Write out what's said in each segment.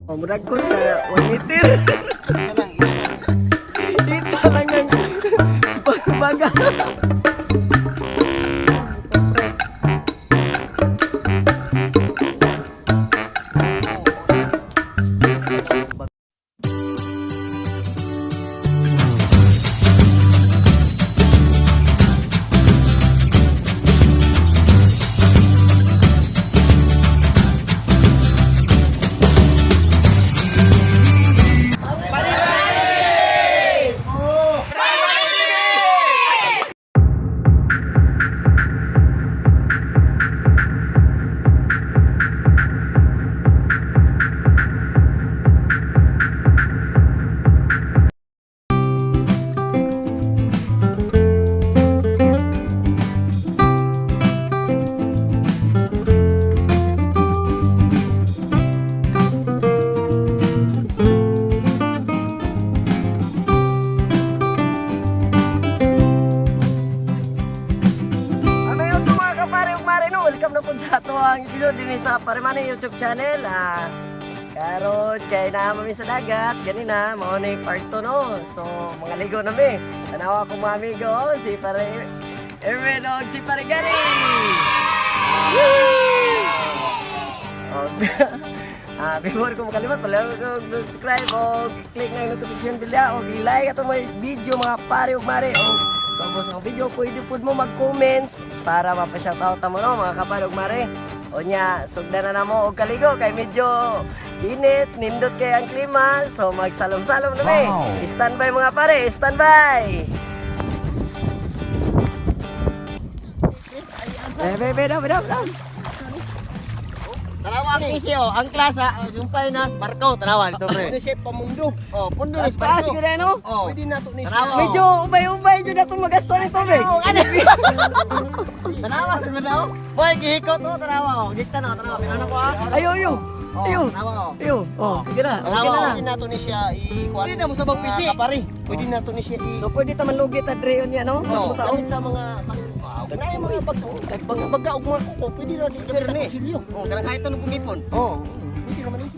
Oh, murag ko ka 1 meter. Isa lang ang pagbaga. Welcome na po sa ato ang episode din sa Parimani YouTube channel. Karon kay namin sa dagat, ganina mao na part 2 no. So mga ligo na mi. Tanawa ko mga amigo si Pare Erwin og si Pare Gary. Before ko makalimutan, pala subscribe o click na yung notification bell o i-like ato may video mga pare ug mare o sa ubos ng video, pwede po mo mag-comments para mapashoutout mo no, mga kapare ug mare. O nya, sugdan na mo og kaligo kay medyo init, nindot kay ang klima. So magsalom-salom na mi. Standby mga pare, standby. Down. Tanawa ang isi ang klasa, yung finance, barko, tanawa dito pre. Ano siya pamundo? Oh, pundo ni barko. Sige no? Oh, pwede na to ni siya. Medyo ubay-ubay jud atong magasto nito be. Tanawa, tanawa. Boy, gihiko to, tanawa. Gikta na, tanawa. Pinano ko Ayo. Sige na. Okay na. Pwede na to ni siya i-kuan. Pwede na mo sa bang pisi. Kapari. Pwede na to ni siya i. So pwede ta man lugit adreon niya no? Gamit sa mga kanay mga pagka og mga kuko, pwede na di gamit sa kutsilyo. Oh, kanang kahit anong pungipon. Oh, pwede naman ni.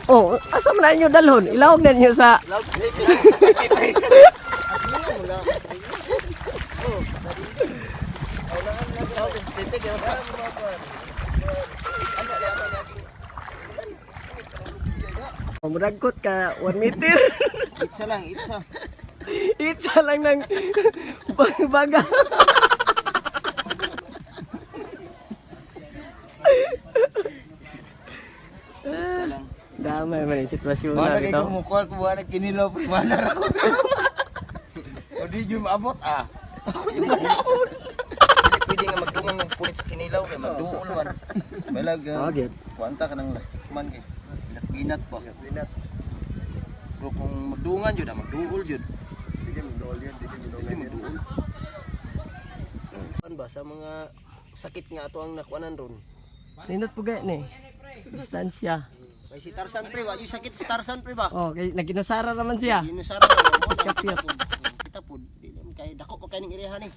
Oh, asa man ninyo dalhon? Ilawag na ninyo sa muragkot ka 1 meter. Itsa lang, itsa. Itsa lang ng baga. Itsa lang. Damay man yung sitwasyon na Wala ito. kayo kumukuha ko wala kinilaw pa wala ako. O di yung maabot Ako yung maabot. Pwede nga magdungan ng pulit sa kinilaw kay magduol man. Balag. Okay. Kuanta ka ng lastik man kay pinat pa. Pinat. Bro kung magdungan jud magduol jud. Sige magduol jud, sige magduol. Ano ba sa mga sakit nga ato ang nakuanan ron? Nindot po gaya ni. Distansya. Kay si Tarzan pre, wa yung sakit si Tarzan pre ba? Oh, kay naginasara naman siya. Ginasara mo. Kapiyat. Kita pud. Kay dako pa kay ning irihan ni.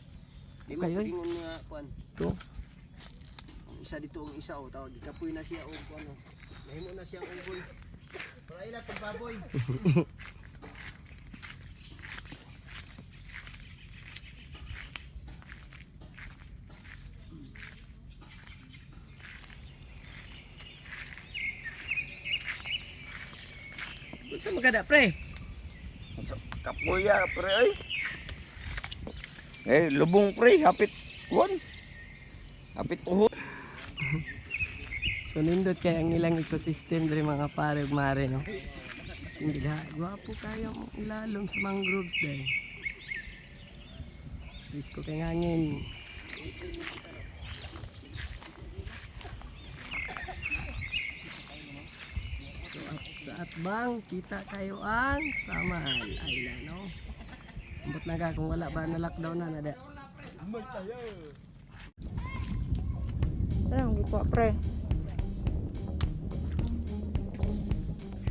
Di mo Kayoy. pwedeng nga kuan. To. Ang isa dito ang isa tawag gikapoy na siya og ano. Nahimo na siyang unggoy. Para ila pag baboy. Sa magada pre. Kapoya pre ay. Lubong pre, hapit kuan. Hapit tuhod. So nindot kay ang ilang ecosystem diri mga pare ug mare no. Hindi gwapo kayo mo ilalom sa mangroves dai. Risko kay ngangin. So, at sa atbang kita kayo ang Samal Island no. Ambot na ka kung wala ba na lockdown na nada. Ano, gikuha pre.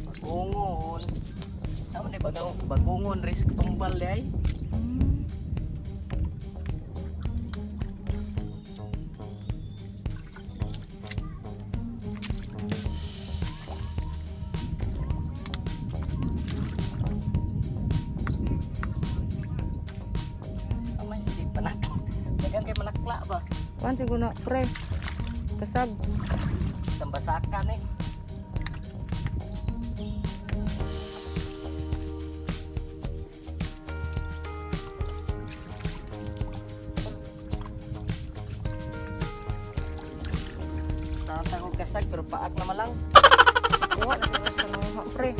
Bagungon. Tama ni bagungon risk tumbal di ay. Amay si panak. Dagan kay manakla ba? Kuan siguro pre. Kasag. Tambasakan eh. Tatang og kasag pero paak naman lang. Kuha na sa mga pre.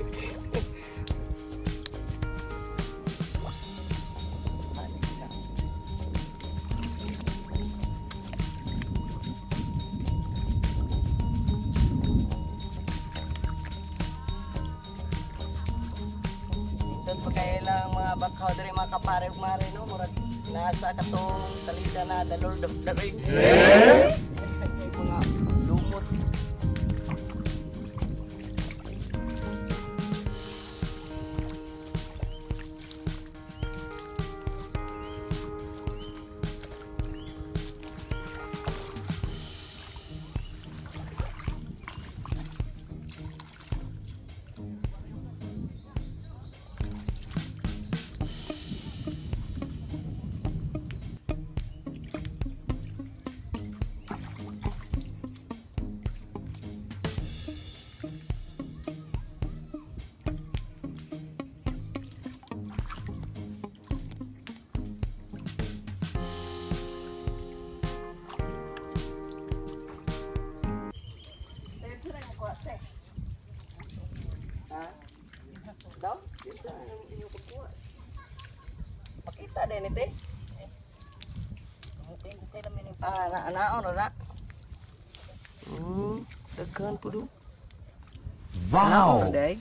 Doon pa kaya lang mga bakhaw diri mga kapare ug mare no murag nasa katong salida na the Lord of the Rings. Mga lumot. Daw? Dito ang inyong pagkuha. Pakita din ito eh. Mukay naman yung naon o na. Daghan po do. Wow! Day.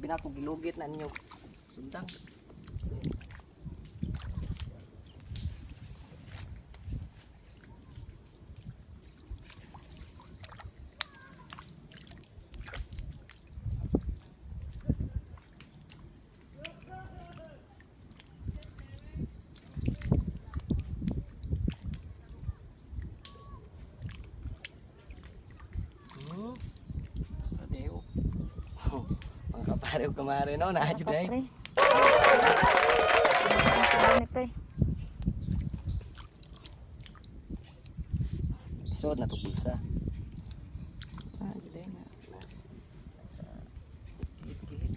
Binako gilugit na ninyo. Sundang. Adeo. Mga kapare ug kamare no na jud day. Pre. Ni pre. Isod na to pulsa. Jud day na. Sa gilid-gilid.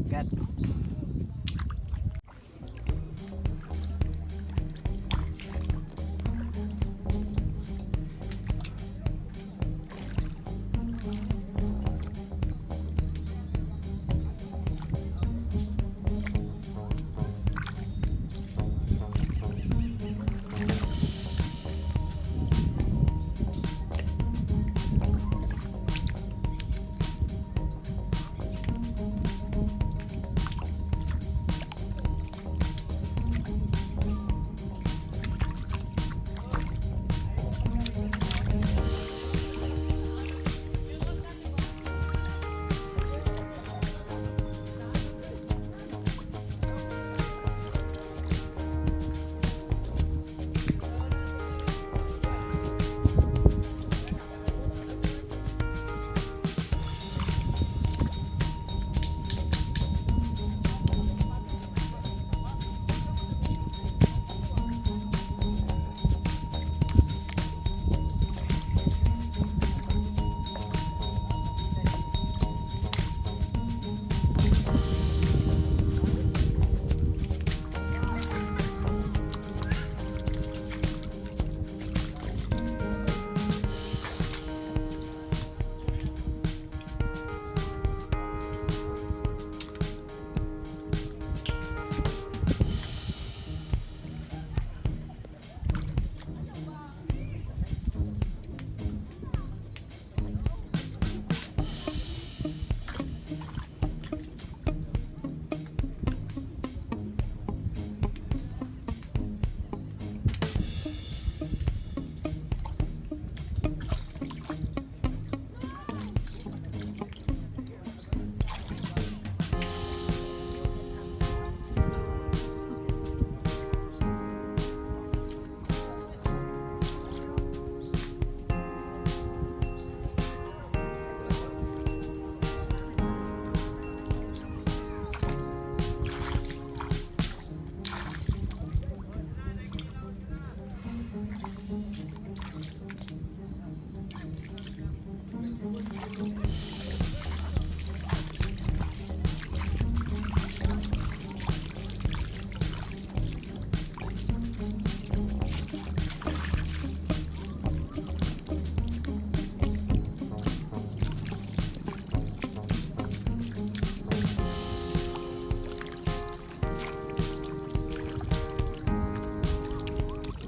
God.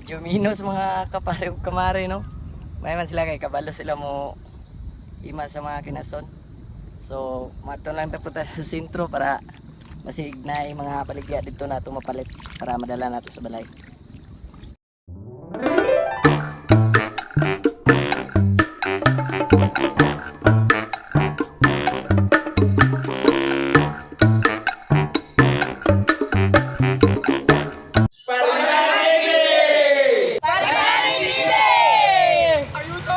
medyo minus mga kapare ug kamare no. May man sila kay kabalo sila mo ima sa mga kinason. So mato lang ta punta sa sentro para masignay mga paligya dito na mapalit para madala nato sa balay.